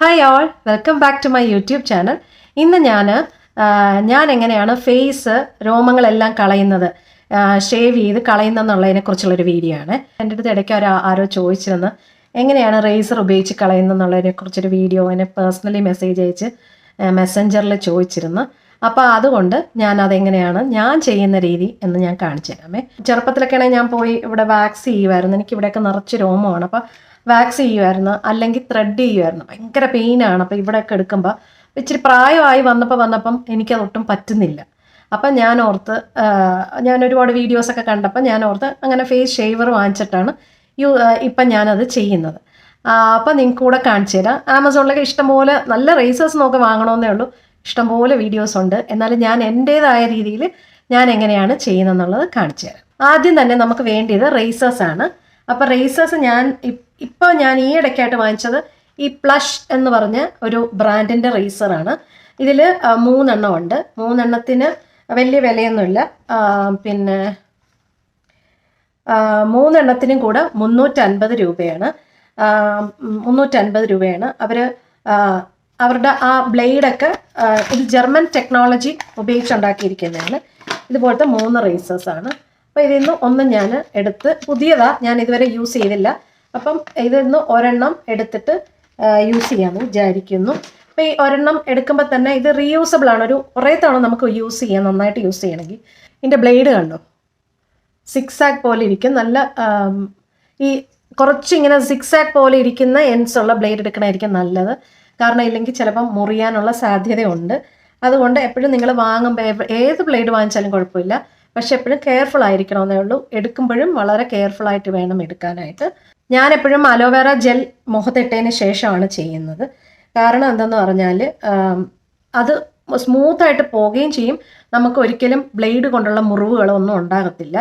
Hi all, welcome back to my YouTube channel. ഇന്ന് ഞാൻ എങ്ങനെയാണ് ഫേസ് രോമങ്ങളെല്ലാം കളയുന്നത്, ഷേവ് ചെയ്ത് കളയുന്നതെന്നുള്ളതിനെ കുറിച്ചുള്ളൊരു വീഡിയോ ആണ്. എൻ്റെ അടുത്ത് ഇടയ്ക്ക് ആരോ ചോദിച്ചിരുന്നു എങ്ങനെയാണ് റേസർ ഉപയോഗിച്ച് കളയുന്നതെന്നുള്ളതിനെ കുറിച്ചൊരു വീഡിയോ എന്നെ പേഴ്സണലി മെസ്സേജ് അയച്ച് മെസ്സഞ്ചറിൽ ചോദിച്ചിരുന്നു. അപ്പോൾ അതുകൊണ്ട് അതെങ്ങനെയാണ് ഞാൻ ചെയ്യുന്ന രീതി എന്ന് ഞാൻ കാണിച്ചു തരാമേ. ചെറുപ്പത്തിലൊക്കെ ആണെങ്കിൽ ഞാൻ പോയി ഇവിടെ വാക്സ് ചെയ്യുമായിരുന്നു. എനിക്ക് ഇവിടെയൊക്കെ നിറച്ച് രോമമാണ്. അപ്പോൾ വാക്സ് ചെയ്യുമായിരുന്നു, അല്ലെങ്കിൽ ത്രെഡ് ചെയ്യുമായിരുന്നു. ഭയങ്കര പെയിനാണ്. അപ്പോൾ ഇവിടെയൊക്കെ എടുക്കുമ്പോൾ ഇച്ചിരി പ്രായമായി വന്നപ്പം എനിക്കതൊട്ടും പറ്റുന്നില്ല. അപ്പം ഞാൻ ഒരുപാട് വീഡിയോസൊക്കെ കണ്ടപ്പോൾ ഞാൻ ഓർത്ത് അങ്ങനെ ഫേസ് ഷേവർ വാങ്ങിച്ചിട്ടാണ് ഇപ്പം ഞാനത് ചെയ്യുന്നത്. അപ്പം നിങ്ങൾക്ക് കൂടെ കാണിച്ചു തരാം. ആമസോണിലൊക്കെ ഇഷ്ടംപോലെ നല്ല റേസേഴ്സ് നോക്കി വാങ്ങണമെന്നേ ഉള്ളൂ, ഇഷ്ടംപോലെ വീഡിയോസ് ഉണ്ട്. എന്നാലും ഞാൻ എൻ്റേതായ രീതിയിൽ ഞാൻ എങ്ങനെയാണ് ചെയ്യുന്നതെന്നുള്ളത് കാണിച്ചു തരാം. ആദ്യം തന്നെ നമുക്ക് വേണ്ടിയത് റേസേഴ്സ് ആണ്. അപ്പോൾ റേസേഴ്സ് ഞാൻ ഈ ഇടയ്ക്കായിട്ട് വാങ്ങിച്ചത് ഈ പ്ലഷ് എന്ന് പറഞ്ഞ ഒരു ബ്രാൻഡിൻ്റെ റേസറാണ്. ഇതിൽ 3 എണ്ണം ഉണ്ട്. 3 എണ്ണത്തിന് വലിയ വിലയൊന്നുമില്ല. പിന്നെ 3 എണ്ണത്തിനും കൂടെ 350 രൂപയാണ്. 350 രൂപയാണ്. അവരുടെ ആ ബ്ലേഡൊക്കെ ഇത് ജർമ്മൻ ടെക്നോളജി ഉപയോഗിച്ചുണ്ടാക്കിയിരിക്കുന്നതാണ്. ഇതുപോലത്തെ 3 റേസേഴ്സാണ്. അപ്പോൾ ഇതിൽ നിന്ന് ഒന്ന് ഞാൻ എടുത്ത് ഞാൻ ഇതുവരെ യൂസ് ചെയ്തില്ല. അപ്പം ഇതിൽ നിന്ന് ഒരെണ്ണം എടുത്തിട്ട് യൂസ് ചെയ്യാമെന്ന് വിചാരിക്കുന്നു. അപ്പോൾ ഈ ഒരെണ്ണം എടുക്കുമ്പോൾ തന്നെ ഇത് റീയൂസബിൾ ആണ്. കുറേ തവണ നമുക്ക് യൂസ് ചെയ്യാം. നന്നായിട്ട് യൂസ് ചെയ്യണമെങ്കിൽ. ഇതിൻ്റെ ബ്ലേഡ് കണ്ടോ, സിക്സാക്ക് പോലെ ഇരിക്കും. നല്ല ഈ കുറച്ചിങ്ങനെ സിക്സാക്ക് പോലെ ഇരിക്കുന്ന എൻഡ്സ് ഉള്ള ബ്ലേഡ് എടുക്കണമായിരിക്കും നല്ലത്. കാരണം ഇല്ലെങ്കിൽ ചിലപ്പം മുറിയാനുള്ള സാധ്യതയുണ്ട്. അതുകൊണ്ട് എപ്പോഴും നിങ്ങൾ വാങ്ങുമ്പോൾ ഏത് ബ്ലേഡ് വാങ്ങിച്ചാലും കുഴപ്പമില്ല, പക്ഷെ എപ്പോഴും കെയർഫുൾ ആയിരിക്കണമെന്നേ ഉള്ളൂ. എടുക്കുമ്പോഴും വളരെ കെയർഫുള്ളായിട്ട് വേണം എടുക്കാനായിട്ട്. ഞാൻ എപ്പോഴും അലോവേറ ജെൽ മുഖത്തിട്ടതിന് ശേഷമാണ് ചെയ്യുന്നത്. കാരണം എന്തെന്ന് പറഞ്ഞാൽ അത് സ്മൂത്തായിട്ട് പോവുകയും ചെയ്യും. നമുക്ക് ഒരിക്കലും ബ്ലേഡ് കൊണ്ടുള്ള മുറിവുകളൊന്നും ഉണ്ടാകത്തില്ല.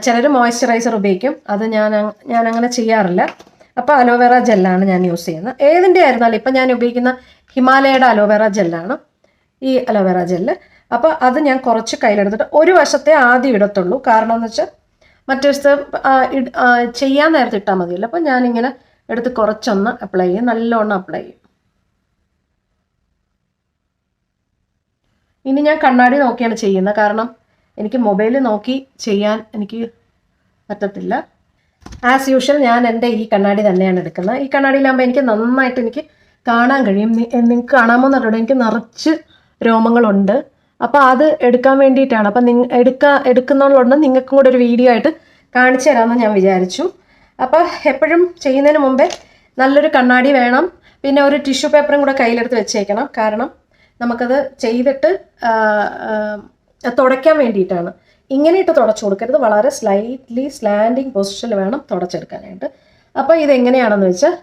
ചിലർ മോയ്സ്ചറൈസർ ഉപയോഗിക്കും, അത് ഞാൻ അങ്ങനെ ചെയ്യാറില്ല. അപ്പോൾ അലോവേറ ജെല്ലാണ് ഞാൻ യൂസ് ചെയ്യുന്നത്. ഏതിൻ്റെ ആയിരുന്നാലും ഇപ്പം ഞാൻ ഉപയോഗിക്കുന്ന ഹിമാലയയുടെ അലോവേറ ജെല്ലാണ് ഈ അലോവേറ ജെല്ല്. അപ്പോൾ അത് ഞാൻ കുറച്ച് കയ്യിലെടുത്തിട്ട് ഒരു വശത്തെ ആദ്യം ഇടത്തുള്ളൂ. കാരണം എന്ന് വെച്ചാൽ മറ്റേ വശത്ത് ചെയ്യാൻ നേരത്തെ ഇട്ടാൽ മതിയല്ലോ. അപ്പോൾ ഞാനിങ്ങനെ എടുത്ത് കുറച്ചൊന്ന് അപ്ലൈ ചെയ്യും, നല്ലോണം അപ്ലൈ ചെയ്യും. ഇനി ഞാൻ കണ്ണാടി നോക്കിയാണ് ചെയ്യുന്നത്. കാരണം എനിക്ക് മൊബൈൽ നോക്കി ചെയ്യാൻ എനിക്ക് പറ്റത്തില്ല. ആസ് യൂഷ്വൽ ഞാൻ എൻ്റെ ഈ കണ്ണാടി തന്നെയാണ് എടുക്കുന്നത്. ഈ കണ്ണാടിയിലാകുമ്പോൾ എനിക്ക് നന്നായിട്ട് എനിക്ക് കാണാൻ കഴിയും. നിങ്ങൾക്ക് കാണാമോ എന്നറിയണം, എനിക്ക് നിറച്ച് രോമങ്ങളുണ്ട്. അപ്പോൾ അത് എടുക്കാൻ വേണ്ടിയിട്ടാണ്. അപ്പം എടുക്കുന്നതുകൊണ്ട് നിങ്ങൾക്കും കൂടെ ഒരു വീഡിയോ ആയിട്ട് കാണിച്ചു തരാമെന്ന് ഞാൻ വിചാരിച്ചു. അപ്പോൾ എപ്പോഴും ചെയ്യുന്നതിന് മുമ്പേ നല്ലൊരു കണ്ണാടി വേണം. പിന്നെ ഒരു ടിഷ്യൂ പേപ്പറും കൂടെ കയ്യിലെടുത്ത് വെച്ചേക്കണം. കാരണം നമുക്കത് ചെയ്തിട്ട് തുടയ്ക്കാൻ വേണ്ടിയിട്ടാണ്. ഇങ്ങനെ ഇട്ട് തുടച്ചു കൊടുക്കരുത്, വളരെ സ്ലൈറ്റ്ലി സ്ലാൻഡിങ് പൊസിഷനിൽ വേണം തുടച്ചെടുക്കാനായിട്ട്. അപ്പോൾ ഇതെങ്ങനെയാണെന്ന് വെച്ചാൽ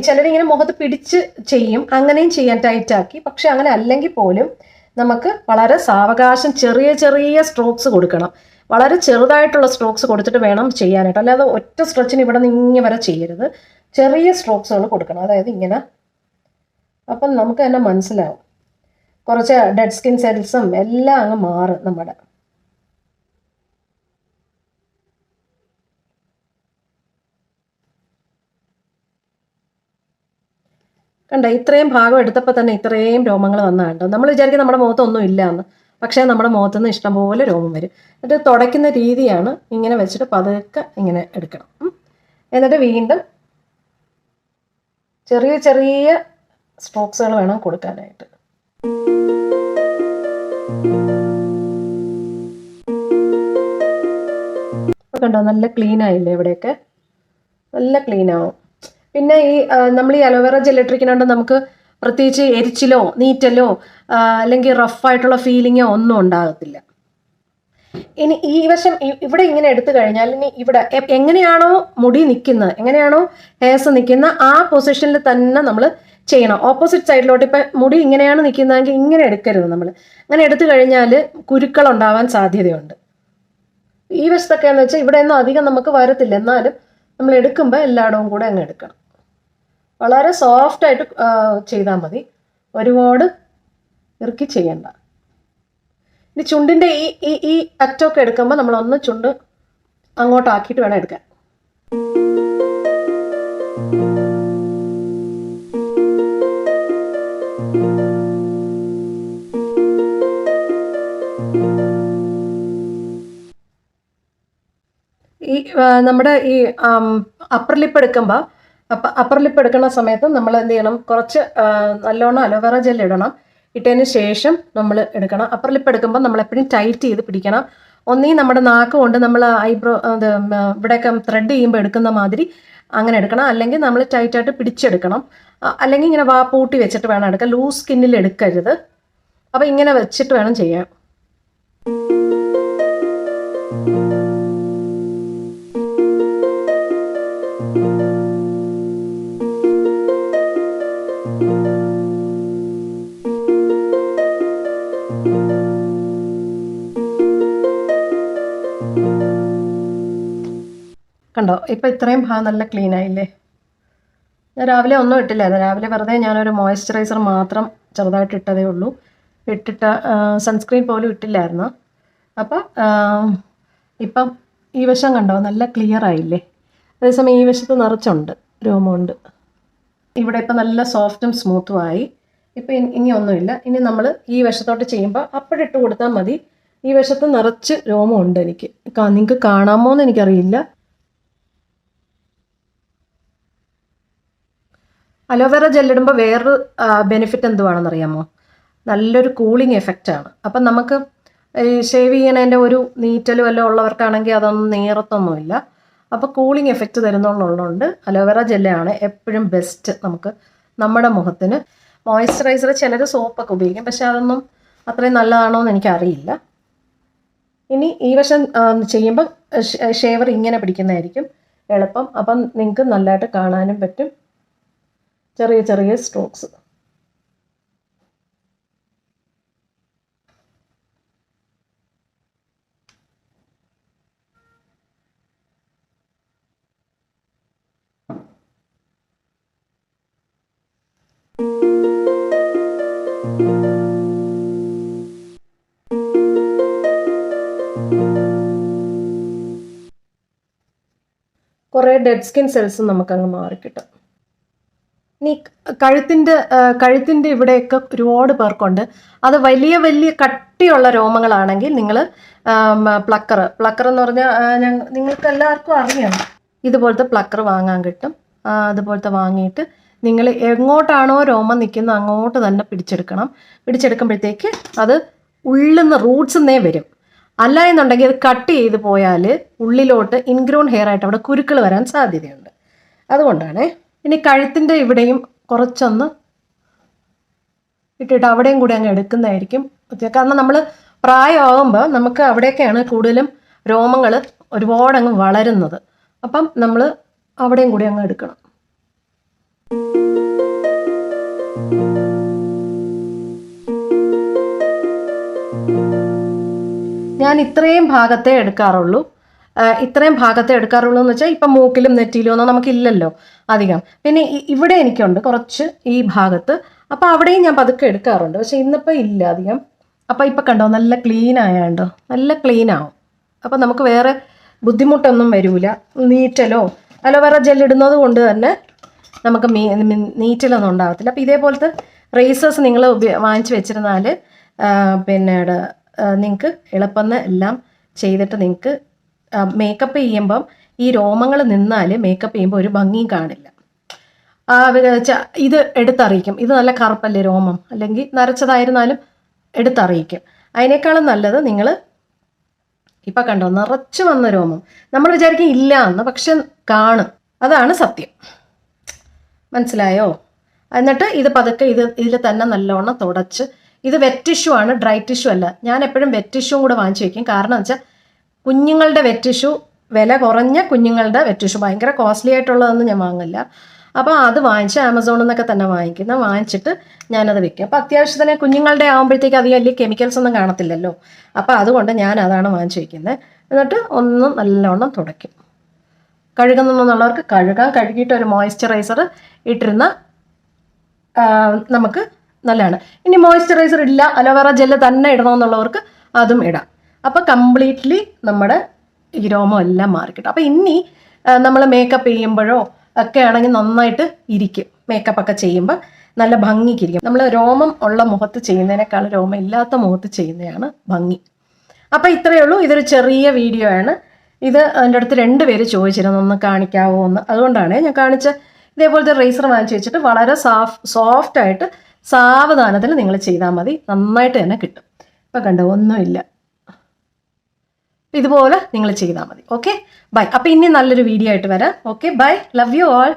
ചിലരിങ്ങനെ മുഖത്ത് പിടിച്ച് ചെയ്യും, അങ്ങനെയും ചെയ്യാൻ ടൈറ്റാക്കി. പക്ഷെ അങ്ങനെ അല്ലെങ്കിൽ പോലും നമുക്ക് വളരെ സാവകാശം ചെറിയ ചെറിയ സ്ട്രോക്സ് കൊടുക്കണം. വളരെ ചെറുതായിട്ടുള്ള സ്ട്രോക്സ് കൊടുത്തിട്ട് വേണം ചെയ്യാനായിട്ട്. അല്ലാതെ ഒറ്റ സ്ട്രെച്ചിന് ഇവിടെ നിന്ന് ഇങ്ങനെ വരെ ചെയ്യരുത്. ചെറിയ സ്ട്രോക്സുകൾ കൊടുക്കണം, അതായത് ഇങ്ങനെ. അപ്പം നമുക്ക് തന്നെ മനസ്സിലാവും കുറച്ച് ഡെഡ് സ്കിൻ സെൽസും എല്ലാം അങ്ങ് മാറും നമ്മുടെ. കണ്ടോ, ഇത്രയും ഭാഗം എടുത്തപ്പോൾ തന്നെ ഇത്രയും രോമങ്ങൾ വന്നതുണ്ടോ. നമ്മൾ വിചാരിക്കും നമ്മുടെ മുഖത്തൊന്നും ഇല്ല എന്ന്, പക്ഷേ നമ്മുടെ മുഖത്തുനിന്ന് ഇഷ്ടംപോലെ രോമം വരും. എന്നിട്ട് തുടയ്ക്കുന്ന രീതിയാണ് ഇങ്ങനെ വെച്ചിട്ട് പതുക്കെ ഇങ്ങനെ എടുക്കണം. എന്നിട്ട് വീണ്ടും ചെറിയ ചെറിയ സ്ട്രോക്സുകൾ വേണം കൊടുക്കാനായിട്ട്. കണ്ടോ, നല്ല ക്ലീൻ ആയില്ലേ, ഇവിടെയൊക്കെ നല്ല ക്ലീൻ ആവും. പിന്നെ നമ്മൾ ഈ അലോവേറ ജെൽ ഇട്ടിരിക്കുന്നുണ്ട്, നമുക്ക് പ്രത്യേകിച്ച് എരിച്ചിലോ നീറ്റലോ അല്ലെങ്കിൽ റഫായിട്ടുള്ള ഫീലിങ്ങോ ഒന്നും ഉണ്ടാകത്തില്ല. ഇനി ഈ വശം ഇവിടെ ഇങ്ങനെ എടുത്തു കഴിഞ്ഞാൽ ഇനി ഇവിടെ എങ്ങനെയാണോ മുടി നിൽക്കുന്നത്, എങ്ങനെയാണോ ഹെയർസ് നിൽക്കുന്ന ആ പൊസിഷനിൽ തന്നെ നമ്മൾ ചെയ്യണം. ഓപ്പോസിറ്റ് സൈഡിലോട്ട് ഇപ്പം മുടി ഇങ്ങനെയാണ് നിൽക്കുന്നതെങ്കിൽ ഇങ്ങനെ എടുക്കരുത്. നമ്മൾ അങ്ങനെ എടുത്തു കഴിഞ്ഞാൽ കുരുക്കളുണ്ടാവാൻ സാധ്യതയുണ്ട്. ഈ വശത്തൊക്കെ എന്ന് വെച്ചാൽ ഇവിടെ ഒന്നും അധികം നമുക്ക് വരത്തില്ല, എന്നാലും നമ്മൾ എടുക്കുമ്പോൾ എല്ലായിടവും കൂടെ അങ്ങ് എടുക്കണം. വളരെ സോഫ്റ്റായിട്ട് ചെയ്താൽ മതി, ഒരുപാട് ഇറുക്കി ചെയ്യണ്ട. ഇനി ചുണ്ടിൻ്റെ ഈ അറ്റമൊക്കെ എടുക്കുമ്പോൾ നമ്മളൊന്ന് ചുണ്ട് അങ്ങോട്ടാക്കിയിട്ട് വേണം എടുക്കാൻ. നമ്മുടെ ഈ അപ്പർ ലിപ്പ് എടുക്കുമ്പോൾ അപ്പർ ലിപ്പ് എടുക്കുന്ന സമയത്ത് നമ്മൾ എന്ത് ചെയ്യണം, കുറച്ച് നല്ലോണം അലോവേറ ജെൽ ഇടണം. ഇട്ടതിന് ശേഷം നമ്മൾ എടുക്കണം. അപ്പർ ലിപ്പ് എടുക്കുമ്പോൾ നമ്മൾ എപ്പോഴും ടൈറ്റ് ചെയ്ത് പിടിക്കണം. ഒന്നീ നമ്മുടെ നാക്ക് കൊണ്ട് നമ്മൾ ഐബ്രോ ഇവിടെയൊക്കെ ത്രെഡ് ചെയ്യുമ്പോൾ എടുക്കുന്ന മാതിരി അങ്ങനെ എടുക്കണം. അല്ലെങ്കിൽ നമ്മൾ ടൈറ്റായിട്ട് പിടിച്ചെടുക്കണം. അല്ലെങ്കിൽ ഇങ്ങനെ പൂട്ടി വെച്ചിട്ട് വേണം എടുക്കാൻ. ലൂസ് സ്കിന്നിൽ എടുക്കരുത്. അപ്പോൾ ഇങ്ങനെ വെച്ചിട്ട് വേണം ചെയ്യാൻ. കണ്ടോ, ഇപ്പം ഇത്രയും ഭാഗം നല്ല ക്ലീൻ ആയില്ലേ? ഞാൻ രാവിലെ ഒന്നും ഇട്ടില്ലായിരുന്നു. രാവിലെ വെറുതെ ഞാനൊരു മോയ്സ്ചറൈസർ മാത്രം ചെറുതായിട്ട് ഇട്ടതേ ഉള്ളൂ. സൺസ്ക്രീൻ പോലും ഇട്ടില്ലായിരുന്നു. അപ്പം ഇപ്പം ഈ വശം കണ്ടോ നല്ല ക്ലിയർ ആയില്ലേ? അതേസമയം ഈ വശത്ത് നിറച്ചുണ്ട്, രോമമുണ്ട്. ഇവിടെ ഇപ്പം നല്ല സോഫ്റ്റും സ്മൂത്തും ആയി. ഇപ്പം ഇനി ഒന്നുമില്ല. ഇനി നമ്മൾ ഈ വശത്തോട്ട് ചെയ്യുമ്പോൾ അപ്പോഴിട്ട് കൊടുത്താൽ മതി. ഈ വശത്ത് നിറച്ച് രോമമുണ്ട്. നിങ്ങൾക്ക് കാണാമോ എന്ന് എനിക്കറിയില്ല. അലോവേറ ജെല്ലിടുമ്പോൾ വേറൊരു ബെനിഫിറ്റ് എന്തുവാണെന്നറിയാമോ? നല്ലൊരു കൂളിംഗ് എഫക്റ്റാണ്. അപ്പം നമുക്ക് ഷേവ് ചെയ്യണതിൻ്റെ ഒരു നീറ്റൽ വല്ലതും ഉള്ളവർക്കാണെങ്കിൽ അതൊന്നും നേരത്തൊന്നുമില്ല. അപ്പോൾ കൂളിംഗ് എഫക്റ്റ് തരുന്നുള്ളതുകൊണ്ട് അലോവേറ ജെല്ലാണ് എപ്പോഴും ബെസ്റ്റ് നമുക്ക് നമ്മുടെ മുഖത്തിന്. മോയ്സ്ചറൈസർ ചിലർ സോപ്പൊക്കെ ഉപയോഗിക്കും, പക്ഷെ അതൊന്നും അത്രയും നല്ലതാണോ എന്ന് എനിക്കറിയില്ല. ഇനി ഈ വശം ചെയ്യുമ്പോൾ ഷേവർ ഇങ്ങനെ പിടിക്കുന്നതായിരിക്കും എളുപ്പം. അപ്പം നിങ്ങൾക്ക് നല്ലതായിട്ട് കാണാനും പറ്റും. ചെറിയ ചെറിയ സ്ട്രോക്സ്. കുറേ ഡെഡ് സ്കിൻ സെൽസും നമുക്കങ്ങ് മാറിക്കിട്ടും. ഇനി കഴുത്തിൻ്റെ ഇവിടെയൊക്കെ ഒരുപാട് പേർക്കുണ്ട്. അത് വലിയ വലിയ കട്ടിയുള്ള രോമങ്ങളാണെങ്കിൽ നിങ്ങൾ പ്ലക്കർ എന്ന് പറഞ്ഞാൽ നിങ്ങൾക്ക് എല്ലാവർക്കും അറിയാം. ഇതുപോലത്തെ പ്ലക്കർ വാങ്ങാൻ കിട്ടും. അതുപോലത്തെ വാങ്ങിയിട്ട് നിങ്ങൾ എങ്ങോട്ടാണോ രോമം നിൽക്കുന്നത് അങ്ങോട്ട് തന്നെ പിടിച്ചെടുക്കുമ്പോഴത്തേക്ക് അത് ഉള്ളിൽ നിന്ന് റൂട്ട്സ് നിന്നേ വരും. അല്ല എന്നുണ്ടെങ്കിൽ അത് കട്ട് ചെയ്ത് പോയാൽ ഉള്ളിലോട്ട് ഇൻഗ്രോൺ ഹെയർ ആയിട്ട് അവിടെ കുരുക്കൾ വരാൻ സാധ്യതയുണ്ട്. അതുകൊണ്ടാണ്. ഇനി കഴുത്തിൻ്റെ ഇവിടെയും കുറച്ചൊന്ന് ഇട്ടിട്ട് അവിടെയും കൂടി അങ്ങ് എടുക്കുന്നതായിരിക്കും. കാരണം നമ്മൾ പ്രായമാകുമ്പോൾ നമുക്ക് അവിടെയൊക്കെയാണ് കൂടുതലും രോമങ്ങൾ ഒരുപാട് അങ്ങ് വളരുന്നത്. അപ്പം നമ്മൾ അവിടെയും കൂടി അങ്ങ് എടുക്കണം. ഞാൻ ഇത്രയും ഭാഗത്തെ എടുക്കാറുള്ളൂ എന്ന് വെച്ചാൽ ഇപ്പം മൂക്കിലും നെറ്റിയിലും ഒന്നും നമുക്കില്ലല്ലോ അധികം. പിന്നെ ഇവിടെ എനിക്കുണ്ട് കുറച്ച് ഈ ഭാഗത്ത്. അപ്പോൾ അവിടെയും ഞാൻ പതുക്കെ എടുക്കാറുണ്ട്. പക്ഷെ ഇന്നിപ്പോൾ ഇല്ല അധികം. അപ്പോൾ ഇപ്പം കണ്ടോ നല്ല ക്ലീൻ ആയാണ്ടോ, നല്ല ക്ലീൻ ആവും. അപ്പോൾ നമുക്ക് വേറെ ബുദ്ധിമുട്ടൊന്നും വരില്ല. നീറ്റലോ അലോവേറ ജെൽ ഇടുന്നത് കൊണ്ട് തന്നെ നമുക്ക് നീറ്റലൊന്നും ഉണ്ടാകത്തില്ല. അപ്പോൾ ഇതേപോലത്തെ റേസേഴ്സ് നിങ്ങൾ വാങ്ങിച്ച് വെച്ചിരുന്നാൽ പിന്നീട് നിങ്ങൾക്ക് എളുപ്പം എല്ലാം ചെയ്തിട്ട് നിങ്ങൾക്ക് മേക്കപ്പ് ചെയ്യുമ്പം ഈ രോമങ്ങൾ നിന്നാൽ മേക്കപ്പ് ചെയ്യുമ്പോൾ ഒരു ഭംഗിയും കാണില്ല. ഇത് എടുത്തറിയിക്കും. ഇത് നല്ല കറുപ്പല്ലേ രോമം, അല്ലെങ്കിൽ നരച്ചതായിരുന്നാലും എടുത്തറിയിക്കും. അതിനേക്കാളും നല്ലത് നിങ്ങൾ ഇപ്പം കണ്ടോ നിറച്ച് വന്ന രോമം നമ്മൾ വിചാരിക്കും ഇല്ല എന്ന്, പക്ഷെ കാണും. അതാണ് സത്യം. മനസ്സിലായോ? എന്നിട്ട് ഇത് പതുക്കെ ഇതിൽ തന്നെ നല്ലോണം തുടച്ച്. ഇത് വെറ്റ് ടിഷ്യൂ ആണ്, ഡ്രൈ ടിഷ്യൂ അല്ല. ഞാൻ എപ്പോഴും വെറ്റ് ടിഷ്യൂ കൂടെ വാങ്ങിച്ചു വയ്ക്കും. കാരണം എന്ന് വെച്ചാൽ കുഞ്ഞുങ്ങളുടെ വെറ്റ് ടിഷ്യൂ, വില കുറഞ്ഞ കുഞ്ഞുങ്ങളുടെ വെറ്റ് ടിഷ്യൂ, ഭയങ്കര കോസ്റ്റ്ലി ആയിട്ടുള്ളതൊന്നും ഞാൻ വാങ്ങില്ല. അപ്പോൾ അത് വാങ്ങിച്ച് ആമസോണിൽ നിന്നൊക്കെ തന്നെ വാങ്ങിച്ചിട്ട് ഞാനത് വെക്കും. അപ്പോൾ അത്യാവശ്യത്തിന് കുഞ്ഞുങ്ങളുടെ ആകുമ്പോഴത്തേക്ക് അധികം വലിയ കെമിക്കൽസ് ഒന്നും കാണത്തില്ലല്ലോ. അപ്പോൾ അതുകൊണ്ട് ഞാൻ അതാണ് വാങ്ങിച്ചു വയ്ക്കുന്നത്. എന്നിട്ട് ഒന്ന് നല്ലോണം തുടയ്ക്കും. കഴുകുന്നുള്ളവർക്ക് കഴുകിയിട്ട് ഒരു മോയ്സ്ചറൈസർ ഇട്ടിരുന്ന നമുക്ക് നല്ലതാണ്. ഇനി മോയ്സ്ചറൈസർ ഇല്ല, അലോവേറ ജെല്ല് തന്നെ ഇടണമെന്നുള്ളവർക്ക് അതും ഇടാം. അപ്പോൾ കംപ്ലീറ്റ്ലി നമ്മുടെ ഈ രോമം എല്ലാം മാറിക്കിട്ടും. അപ്പോൾ ഇനി നമ്മൾ മേക്കപ്പ് ചെയ്യുമ്പോഴോ ഒക്കെ ആണെങ്കിൽ നന്നായിട്ട് ഇരിക്കും. മേക്കപ്പ് ഒക്കെ ചെയ്യുമ്പോൾ നല്ല ഭംഗിക്കിരിക്കും. നമ്മൾ രോമം ഉള്ള മുഖത്ത് ചെയ്യുന്നതിനേക്കാൾ രോമം ഇല്ലാത്ത മുഖത്ത് ചെയ്യുന്നതാണ് ഭംഗി. അപ്പോൾ ഇത്രയേ ഉള്ളൂ. ഇതൊരു ചെറിയ വീഡിയോ ആണ്. ഇത് എൻ്റെ അടുത്ത് 2 പേര് ചോദിച്ചിരുന്നു ഒന്ന് കാണിക്കാവോ എന്ന്. അതുകൊണ്ടാണ് ഞാൻ കാണിച്ച ഇതേപോലത്തെ റേസർ വാങ്ങിച്ച് വെച്ചിട്ട് വളരെ സോഫ്റ്റായിട്ട് സാവധാനത്തിൽ നിങ്ങൾ ചെയ്താൽ മതി, നന്നായിട്ട് തന്നെ കിട്ടും. ഇപ്പം കണ്ടോ ഒന്നുമില്ല. ഇതുപോലെ നിങ്ങൾ ചെയ്താൽ മതി. Okay bye. അപ്പോൾ ഇനി നല്ലൊരു വീഡിയോ ആയിട്ട് വരാം. Okay bye. Love you all.